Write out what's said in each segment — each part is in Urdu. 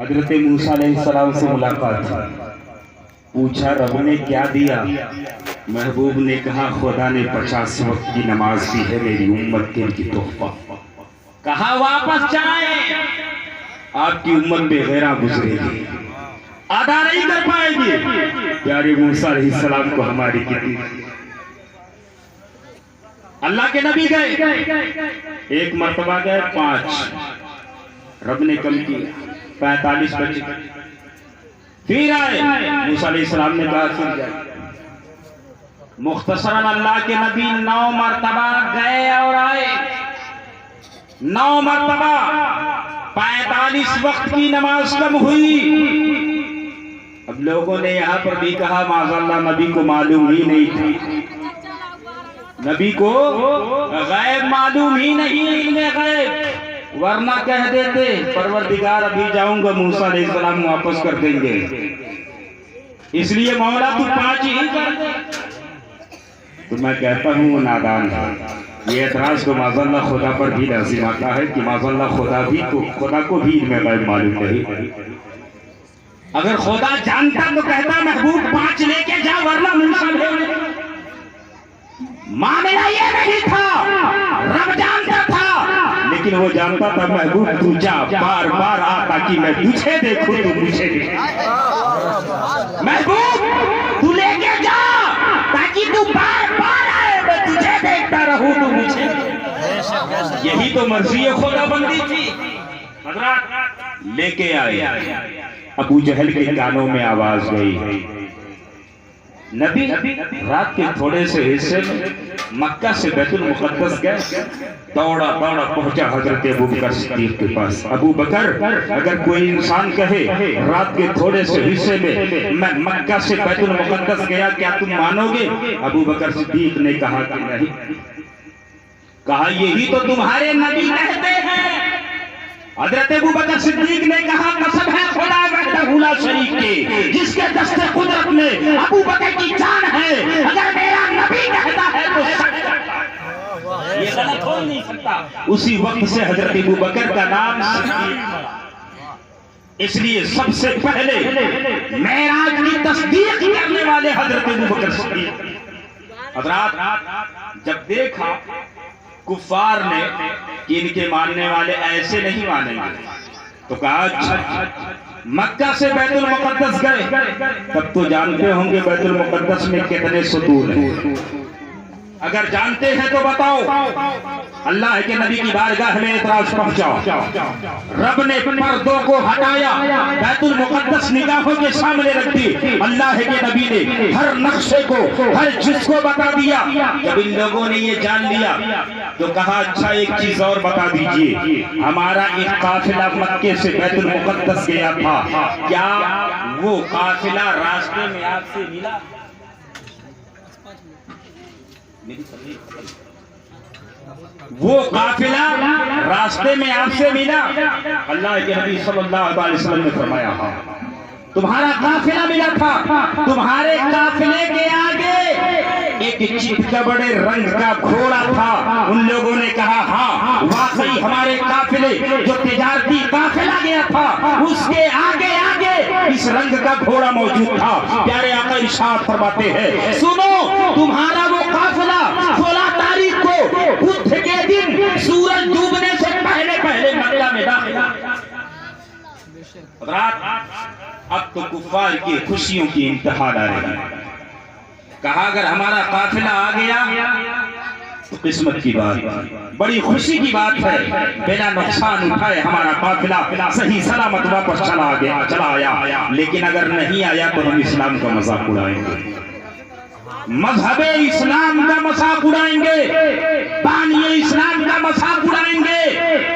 حضرت موسیٰ علیہ السلام سے ملاقات، پوچھا رب نے کیا دیا؟ محبوب نے کہا خدا نے 50 وقت کی نماز دی ہے میری امت کے لیے تحفہ۔ کہا واپس جائیں، آپ کی امت بے غیرہ گزرے گی، ادا نہیں کر پائے گی۔ پیارے موسیٰ علیہ السلام کو ہماری کتنی، اللہ کے نبی گئے، ایک مرتبہ گئے 5، رب نے کم کیا 45 بچے، پھر آئے، موسیٰ علیہ السلام نے کہا پھر جائے۔ مختصراً اللہ کے نبی 9 مرتبہ گئے اور آئے، 9 مرتبہ 45 وقت کی نماز کم ہوئی۔ اب لوگوں نے یہاں پر بھی کہا معاذ اللہ نبی کو معلوم ہی نہیں تھی، نبی کو غیب معلوم ہی نہیں، علم غیب، ورنہ کہہ دیتے پروردگار ابھی جاؤں گا، موسیٰ علیہ السلام واپس کر دیں گے، اس لیے مولا تو 5 ہی کر دے۔ تو میں کہتا ہوں وہ نادان ہے۔ یہ اعتراض تو معاذ اللہ خدا پر بھی لازم آتا ہے کہ معاذ اللہ خدا کو بھی علم غیب معلوم نہیں۔ اگر خدا جانتا تو کہتا محبوب 5 لے کے جا، ورنہ موسیٰ معاملہ یہ نہیں تھا، رب جانتا تھا، لیکن وہ جانتا تھا محبوب تو جا، بار بار آ تاکہ میں تجھے دیکھوں تو مجھے دیکھ، محبوب تو لے کے جا تاکہ تو بار بار آئے، میں تجھے دیکھتا رہوں تو مجھے دیکھ۔ یہی تو مرضی خدا بندی تھی۔ حضرات لے کے آئے، ابو جہل کے کانوں میں آواز گئی، نبی رات کے تھوڑے سے حصے میں مکہ سے بیت المقدس گئے، دوڑا پہنچا حضرت ابو بکر صدیق کے پاس۔ ابو بکر اگر کوئی انسان کہے رات کے تھوڑے سے حصے میں مکہ سے بیت المقدس گیا، کیا تم مانو گے؟ ابو بکر صدیق نے کہا کہ نہیں۔ کہا یہی تو تمہارے نبی کہتے ہیں۔ حضرت ابو بکر صدیق نے کہا قسم ہے خدا وحدہ لا شریک کے جس کے دست قدرت میں ابو بکر کی جان ہے، اگر میرا نبی کہتا ہے تو سچ ہے، یہ غلط ہو نہیں سکتا۔ اسی وقت سے حضرت ابو بکر کا نام صدیق، اس لیے سب سے پہلے معراج کی تصدیق کرنے والے حضرت ابو بکر صدیق۔ حضرات جب دیکھا کفار نے کہ ان کے ماننے والے ایسے نہیں مانیں گے، تو کہا اچھا مکہ سے بیت المقدس گئے، تب تو جانتے ہوں گے بیت المقدس میں کتنے ستون ہیں، اگر جانتے ہیں تو بتاؤ۔ اللہ کے نبی کی بارگاہ میں اعتراض پہنچا، رب نے پردوں کو ہٹایا، بیت المقدس نگاہوں کے سامنے رکھ دی، اللہ کے نبی نے ہر نقشے کو ہر چیز کو بتا دیا۔ جب ان لوگوں نے یہ جان لیا تو کہا اچھا ایک چیز اور بتا دیجئے، ہمارا ایک قافلہ مکے سے بیت المقدس گیا تھا، کیا وہ قافلہ راستے میں آپ سے ملا؟ وہ قافلہ راستے میں آپ سے ملا؟ اللہ کے نبی صلی اللہ علیہ وسلم نے فرمایا ہاں، تمہارا قافلہ ملا تھا، تمہارے قافلے کے آگے ایک چیتا بڑے رنگ کا گھوڑا تھا۔ ان لوگوں نے کہا ہاں واقعی ہمارے قافلے جو تجارتی قافلہ گیا تھا اس کے آگے اس رنگ کا گھوڑا موجود تھا۔ پیارے آقا ارشاد فرماتے ہیں سنو تمہارا وہ قافلہ 16 تاریخ کو بدھ کے دن سورج ڈوبنے سے پہلے مکہ میں داخل ہوا۔ اب تو کفار کی خوشیوں کی انتہا نہ رہی۔ کہا اگر ہمارا قافلہ آ گیا تو قسمت کی بات، بڑی خوشی کی بات ہے، بنا نقصان اٹھائے ہمارا قافلہ صحیح سلامت واپس چلا آیا، لیکن اگر نہیں آیا تو ہم اسلام کا مذاق اڑائیں گے، مذہب اسلام کا مذاق اڑائیں گے، بانی اسلام کا مذاق اڑائیں گے،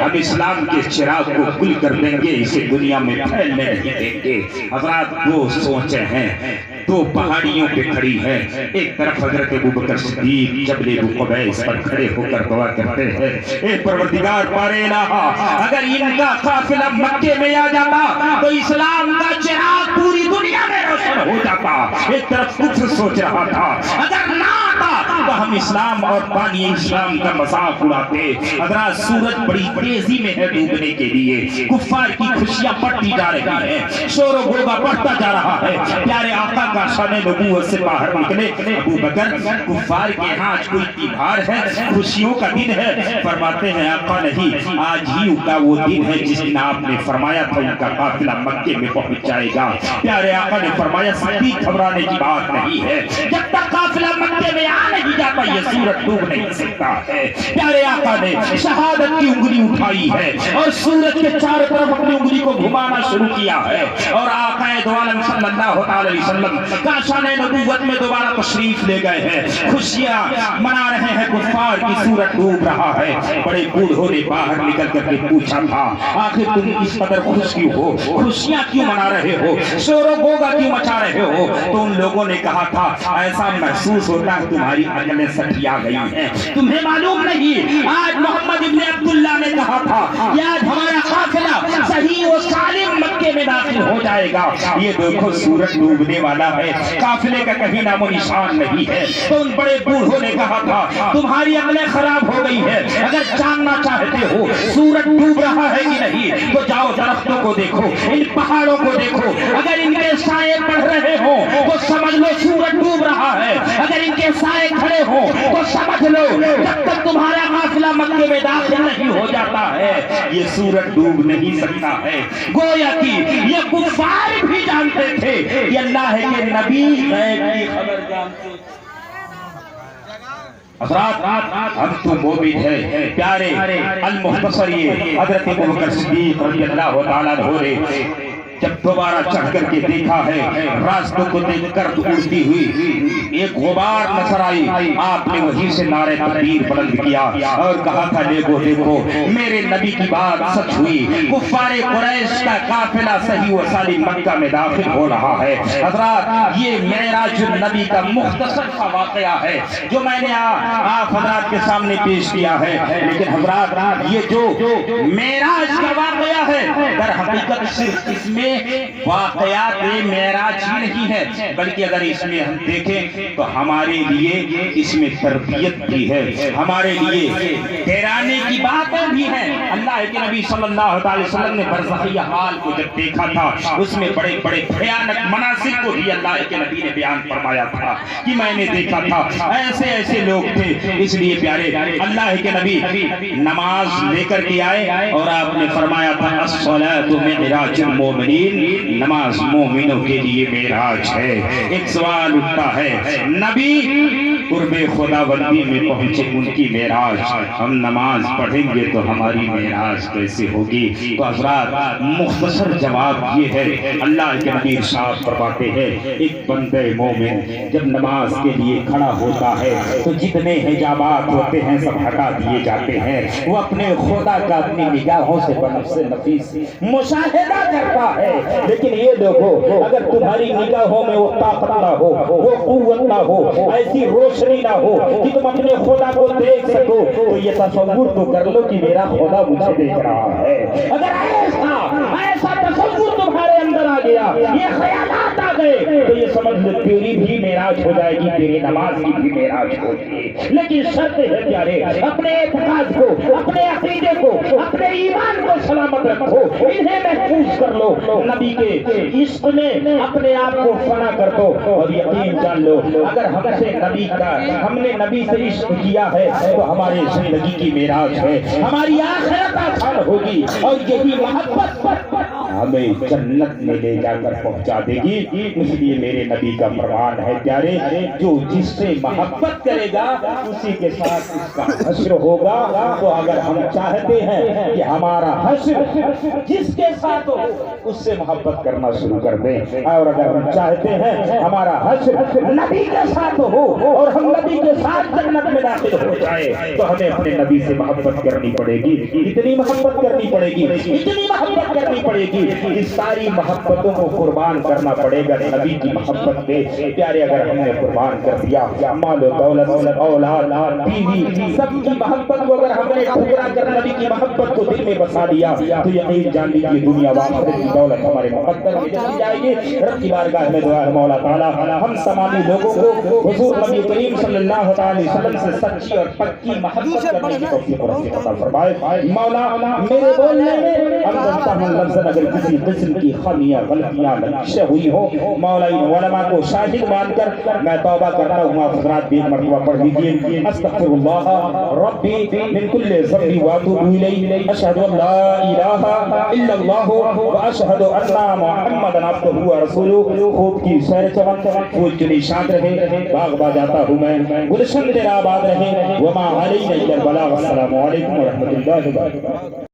ہم اسلام کے چراغ کو گل کر دیں گے، اسے دنیا میں پھیلنے نہیں دیں گے۔ حضرات دو سوچیں ہیں، دو پہاڑیوں پہ کھڑی ہیں، ایک طرف حضرت ابو بکر صدیق جبل ابو قبیس پر کھڑے ہو کر دعا کرتے ہیں اے پروردگار پار الہ، اگر ان کا قافلہ مکے میں آ جاتا تو اسلام کا چراغ پوری دنیا میں روشن ہو جاتا۔ ایک طرف کفر سوچ رہا تھا، اگر نہ آتا تو ہم اسلام اور پانی اسلام کا مذاق اڑاتے. حضرات سورج بڑی تیزی میں ہے ڈوبنے کے لیے. کفار کی خوشیاں بڑھتی جا رہی ہیں, شور و غوغا بڑھتا جا رہا ہے. پیارے آقا کا شان نبوت سے باہر نکلے. ابو بکر, کفار کے ہاں آج کوئی تیوہار ہے, خوشیوں کا دن ہے؟ فرماتے ہیں آقا نہیں, آج ہی کا وہ دن ہے جس دن آپ نے فرمایا تھا ان کا قافلہ مکے میں پہنچ جائے گا. پیارے آقا نے فرمایا صدیق گھبرانے کی بات نہیں ہے, جب تک قافلہ مکے میں آ نہیں جاتا یہ سورج ڈوب نہیں سکتا ہے. پیارے آقا نے شہادت کی انگلی اٹھائی ہے اور سورج کے چاروں طرف اپنی انگلی کو گھمانا شروع کیا ہے, اور آقا دو عالم صلی اللہ علیہ وسلم کاشان نبوت میں دوبارہ تشریف لے گئے ہیں. خوشیاں منا رہے ہیں, کفار کی سورج ڈوب رہا ہے. بڑے بوڑھوں نے باہر نکل کر کے پوچھا تھا آخر تم اس قدر خوش کیوں ہو, خوشیاں کیوں منا رہے ہو, شور و غوغا کیوں مچا رہے ہو؟ تو ان لوگوں نے کہا تھا ایسا محسوس ہوتا ہے تمہاری عقلیں سٹیا گئی ہیں, تمہیں معلوم نہیں آج محمد ابن عبداللہ نے کہا تھا کہ آج ہمارا قافلہ صحیح و سالم مکے میں داخل ہو جائے گا. یہ دیکھو سورج ڈوبنے والا ہے, قافلے کا کہیں نام و نشان نہیں ہے. تو ان بڑے بوڑھوں نے کہا تھا تمہاری عقلیں خراب ہو گئی ہے, اگر جاننا چاہتے ہو سورج ڈوب رہا ہے کہ نہیں تو جاؤ درختوں کو دیکھو, ان پہاڑوں کو دیکھو, اگر ان کے سائے پڑھ رہے ہو تو سمجھ لو سورج ڈوب رہا ہے, اگر ان کے سائے کھڑے ہو تو سمجھ لو جب تک تمہارا قافلہ مکے میں داخل نہیں ہو جاتا ہے یہ سورج ڈوب نہیں سکتا ہے. گویا کہ یہ کفار بھی جانتے تھے کہ اللہ کے نبی غیب کی خبر جانتے. حضرات ہم تو مومن ہے. پیارے المختصر یہ حضرت ابو بکر صدیق رضی اللہ تعالیٰ عنہ جب دوبارہ چڑھ کر کے دیکھا ہے, راستوں کو دیکھ کر اڑتی ہوئی ایک غبار نظر آئی, آپ نے وہیں سے نعرہ تکبیر بلند کیا اور کہا تھا دیکھو دیکھو میرے نبی کی بات سچ ہوئی, کفار قریش کا قافلہ صحیح و سالم مکہ میں داخل ہو رہا ہے. حضرات یہ معراج النبی کا مختصر سا واقعہ ہے جو میں نے آپ حضرات کے سامنے پیش کیا ہے. لیکن حضرات یہ جو معراج کا واقعہ ہے در حقیقت صرف اس میں واقعات معراج ہی نہیں ہے, بلکہ اگر اس میں ہم دیکھیں تو ہمارے لیے اس میں تربیت بھی ہے, ہمارے لیے ٹھہرانے کی باتیں بھی ہیں. اللہ کے نبی صلی اللہ علیہ وسلم نے برزخی حال کو جب دیکھا تھا اس میں بڑے بڑے بھیانک مناظر کو بھی اللہ کے نبی نے بیان فرمایا تھا کہ میں نے دیکھا تھا ایسے ایسے لوگ تھے. اس لیے پیارے اللہ کے نبی نماز لے کر کے آئے اور آپ نے فرمایا تھا الصلاۃ معراج المومنین, نماز مومنوں کے لیے معراج ہے. ایک سوال اٹھتا ہے نبی قرب خدا بندی میں پہنچے ان کی معراج, ہم نماز پڑھیں گے تو ہماری معراج کیسے ہوگی؟ تو حضرات مختصر جواب یہ ہے, اللہ کے نبی ارشاد فرماتے ہیں ایک بندے مومن جب نماز کے لیے کھڑا ہوتا ہے تو جتنے حجابات ہوتے ہیں سب ہٹا دیے جاتے ہیں, وہ اپنے خدا کا اپنی نگاہوں سے بنفس نفیس مشاہدہ کرتا ہے. لیکن یہ دیکھو اگر تمہاری نگاہوں میں وہ طاقت نہ ہو, وہ قوت نہ ہو, ایسی روشنی نہ ہو کہ تم اپنے خدا کو دیکھ سکو تو یہ تصور تو کر لو کہ میرا خدا مجھے دیکھ رہا ہے. اگر ایسا تصور تمہارے اندر آ گیا, یہ خیالات آ گئے تو یہ سمجھ لو تیری بھی معراج ہو جائے گی, تیری نماز کی بھی معراج ہوگی. لیکن شرط ہے پیارے اپنے اعتقاد کو, اپنے عقیدے کو, اپنے ایمان کو سلامت رکھو, انہیں محفوظ کر لو, نبی کے عشق میں اپنے آپ کو فنا کر دو اور یقین جان لو اگر ہم نے نبی سے عشق کیا ہے تو ہمارے زندگی کی معراج ہے, ہماری آخرت آسان ہوگی اور یہی محبت ہمیں جنت میں لے جا کر پہنچا دے گی. اس لیے میرے نبی کا فرمان ہے پیارے جو جس سے محبت کرے گا اسی کے ساتھ اس کا حشر ہوگا. تو اگر ہم چاہتے ہیں کہ ہمارا حشر جس کے ساتھ ہو اس سے محبت کرنا شروع کر دیں, اور اگر ہم چاہتے ہیں ہمارا حشر نبی کے ساتھ ہو اور ہم نبی کے ساتھ جنت میں داخل ہو جائے تو ہمیں اپنے نبی سے محبت کرنی پڑے گی. اتنی محبت کرنی پڑے گی, اتنی محبت کرنی پڑے گی ان ساری محبتوں کو قربان کرنا پڑے گا نبی کی محبت پہ پیارے اگر ہم نے قربان کر دیا مال و دولت اولاد بیوی سب کی محبت کو اگر ہم نے ٹھکرا کر نبی کی محبت کو دل میں بسا دیا تو یقین جان لیجیے دنیا و آخرت کی دولت ہمارے مقدر میں چلی جائے گی رب کی بارگاہ میں دعا ہے مولا تعالی ہم تمامی لوگوں کو حضور نبی کریم صلی اللہ علیہ وسلم سے سچی اور پکی محبت کرنے کی توفیق عطا فرمائے مولا میرے بولنے میں اندر لفظ اگر کسی قسم کی خمیاں غلطیاں لغزشیں ہوئی ہو مولا ان علماء کو شاہد مان کر میں توبہ کرتا ہوں حضرات بھی مرتبہ پڑھ دیجئے استغفر اللہ ربی من کل ذنب واتوب الیہ اشہد ان لا الہ الا اللہ واشہد ان محمدا عبدہ ورسولہ خوب کی سیر چمن پھول چنی شاد رہے باغ با جاتا ہوں میں گلشن تیرا آباد رہے وما علینا الا البلاغ السلام علیکم ورحمۃ اللہ وبرکاتہ